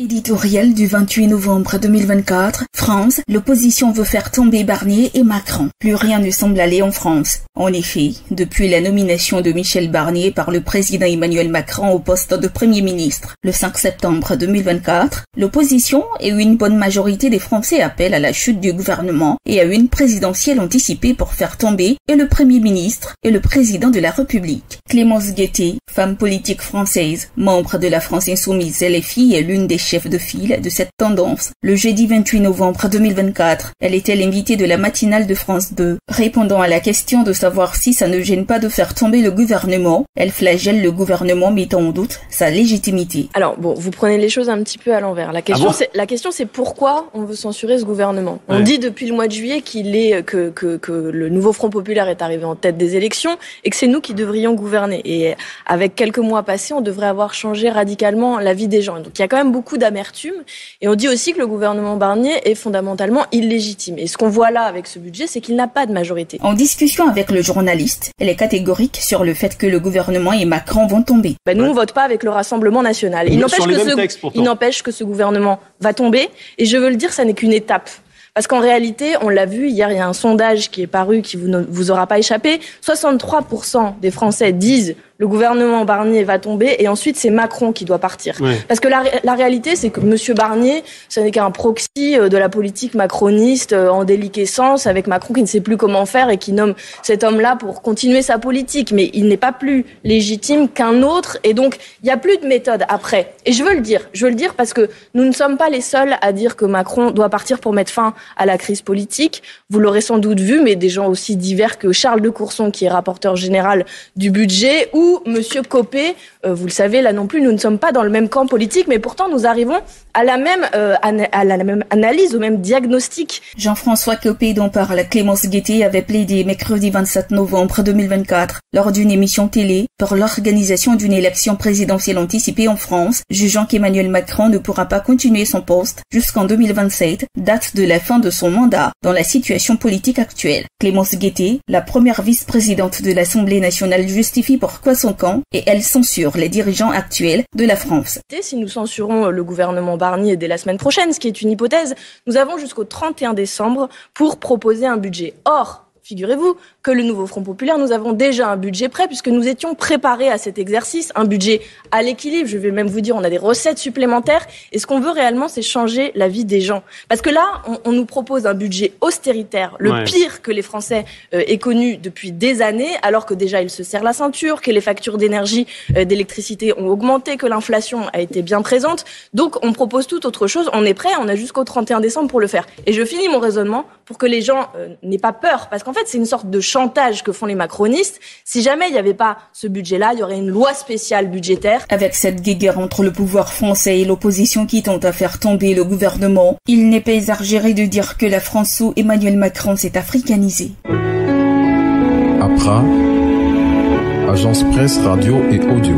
Éditorial du 28 novembre 2024, France, l'opposition veut faire tomber Barnier et Macron. Plus rien ne semble aller en France. En effet, depuis la nomination de Michel Barnier par le président Emmanuel Macron au poste de Premier ministre le 5 septembre 2024, l'opposition et une bonne majorité des Français appellent à la chute du gouvernement et à une présidentielle anticipée pour faire tomber et le Premier ministre et le président de la République. Clémence Guettet, femme politique française, membre de la France Insoumise LFI, est l'une des chefs de file de cette tendance. Le jeudi 28 novembre 2024, elle était l'invitée de la matinale de France 2. Répondant à la question de savoir si ça ne gêne pas de faire tomber le gouvernement, elle flagelle le gouvernement, mettant en doute sa légitimité. Alors bon, vous prenez les choses un petit peu à l'envers. La question c'est pourquoi on veut censurer ce gouvernement. On dit depuis le mois de juillet que le nouveau Front populaire est arrivé en tête des élections et que c'est nous qui devrions gouverner. Et avec quelques mois passés, on devrait avoir changé radicalement la vie des gens. Donc il y a quand même beaucoup d'amertume. Et on dit aussi que le gouvernement Barnier est fondamentalement illégitime. Et ce qu'on voit là avec ce budget, c'est qu'il n'a pas de majorité. En discussion avec le journaliste, elle est catégorique sur le fait que le gouvernement et Macron vont tomber. Nous, on vote pas avec le Rassemblement national. Il n'empêche que ce gouvernement va tomber. Et je veux le dire, ça n'est qu'une étape. Parce qu'en réalité, on l'a vu, hier, il y a un sondage qui est paru, qui vous aura pas échappé. 63% des Français disent le gouvernement Barnier va tomber et ensuite c'est Macron qui doit partir. Parce que la réalité, c'est que M. Barnier, ce n'est qu'un proxy de la politique macroniste en déliquescence avec Macron qui ne sait plus comment faire et qui nomme cet homme-là pour continuer sa politique. Mais il n'est pas plus légitime qu'un autre et donc il n'y a plus de méthode après. Et je veux le dire parce que nous ne sommes pas les seuls à dire que Macron doit partir pour mettre fin à la crise politique. Vous l'aurez sans doute vu, mais des gens aussi divers que Charles de Courson, qui est rapporteur général du budget, ou Monsieur Copé, vous le savez, là non plus, nous ne sommes pas dans le même camp politique, mais pourtant nous arrivons à la même analyse, au même diagnostic. Jean-François Copé, dont parle Clémence Guettet, avait plaidé mercredi 27 novembre 2024 lors d'une émission télé pour l'organisation d'une élection présidentielle anticipée en France, jugeant qu'Emmanuel Macron ne pourra pas continuer son poste jusqu'en 2027, date de la fin de son mandat, dans la situation politique actuelle. Clémence Guettet, la première vice-présidente de l'Assemblée nationale, justifie pourquoi son camp et elle censure les dirigeants actuels de la France. Si nous censurons le gouvernement Barnier dès la semaine prochaine, ce qui est une hypothèse, nous avons jusqu'au 31 décembre pour proposer un budget. Or, figurez-vous que le nouveau Front populaire, nous avons déjà un budget prêt puisque nous étions préparés à cet exercice, un budget à l'équilibre. Je vais même vous dire, on a des recettes supplémentaires. Et ce qu'on veut réellement, c'est changer la vie des gens. Parce que là, on nous propose un budget austéritaire, le pire que les Français aient connu depuis des années, alors que déjà ils se serrent la ceinture, que les factures d'énergie, d'électricité ont augmenté, que l'inflation a été bien présente. Donc on propose tout autre chose. On est prêt, on a jusqu'au 31 décembre pour le faire. Et je finis mon raisonnement pour que les gens n'aient pas peur. Parce qu'en fait, c'est une sorte de chantage que font les macronistes. Si jamais il n'y avait pas ce budget-là, il y aurait une loi spéciale budgétaire. Avec cette guéguerre entre le pouvoir français et l'opposition qui tente à faire tomber le gouvernement, il n'est pas exagéré de dire que la France sous Emmanuel Macron s'est africanisée. APRA, Agence Presse, Radio et Audio.